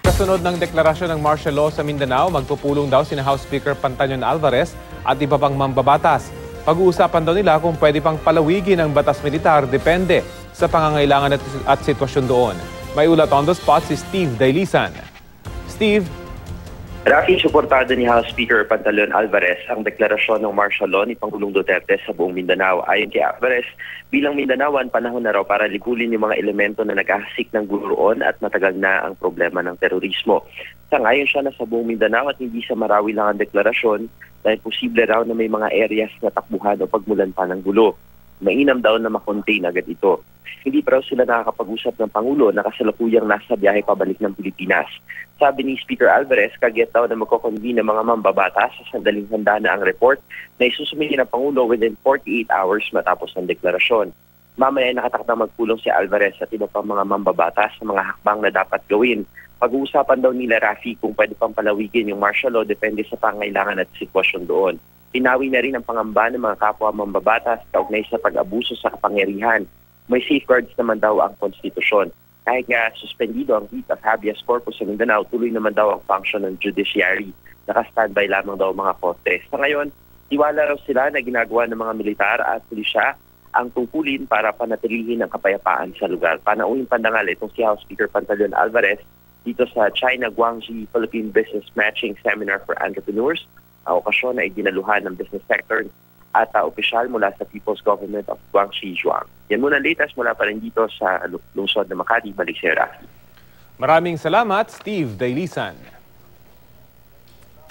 Kasunod ng deklarasyon ng martial law sa Mindanao, magpupulong daw sina House Speaker Pantaleon Alvarez at iba pang mambabatas. Pag-uusapan daw nila kung pwede pang palawigin ang batas militar depende sa pangangailangan at sitwasyon doon. May ulat on the spot si Steve Dailisan. Steve? Rafi, suportado ni House Speaker Pantaleon Alvarez ang deklarasyon ng martial law ni Pangulong Duterte sa buong Mindanao. Ayon kay Alvarez, bilang Mindanaoan, panahon na raw para ligulin yung mga elemento na nag-ahasik ng gulo roon at matagal na ang problema ng terorismo. Sangayon siya na sa buong Mindanao at hindi sa Marawi lang ang deklarasyon dahil posible raw na may mga areas na takbuhan o pagmulan pa ng gulo. Mainam daw na makontain agad ito. Hindi pa raw sila nakakapag-usap ng Pangulo na kasalukuyang nasa biyahe pabalik ng Pilipinas. Sabi ni Speaker Alvarez, kagyat daw na magkoconvene ng mga mambabatas sa sandaling handa na ang report na isusumingin ng Pangulo within 48 hours matapos ng deklarasyon. Mamaya ay nakatakdang magpulong si Alvarez at iba pang mga mambabatas sa mga hakbang na dapat gawin. Pag-uusapan daw nila, Rafi, kung pwede pang palawigin yung martial law depende sa pangailangan at sitwasyon doon. Pinawi na rin ang pangamba ng mga kapwa mambabatas kaugnay sa pag-abuso sa kapangyarihan. May safeguards naman daw ang konstitusyon. Kahit nga suspendido ang writ of habeas corpus sa Mindanao, tuloy naman daw ang function ng judiciary. Naka-standby lamang daw mga korte. Sa ngayon, tiwala raw sila na ginagawa ng mga militar at pulisya ang tungkulin para panatilihin ang kapayapaan sa lugar. Panauhin pandangal itong si House Speaker Pantaleon Alvarez dito sa China Guangxi Philippine Business Matching Seminar for Entrepreneurs. Ang okasyon ay dinaluhan ng business sector at opisyal mula sa People's Government of Guangxi Zhuang. Yan muna latest mula pa rin dito sa lungsod ng Makati, Balik. Maraming salamat, Steve Dailisan.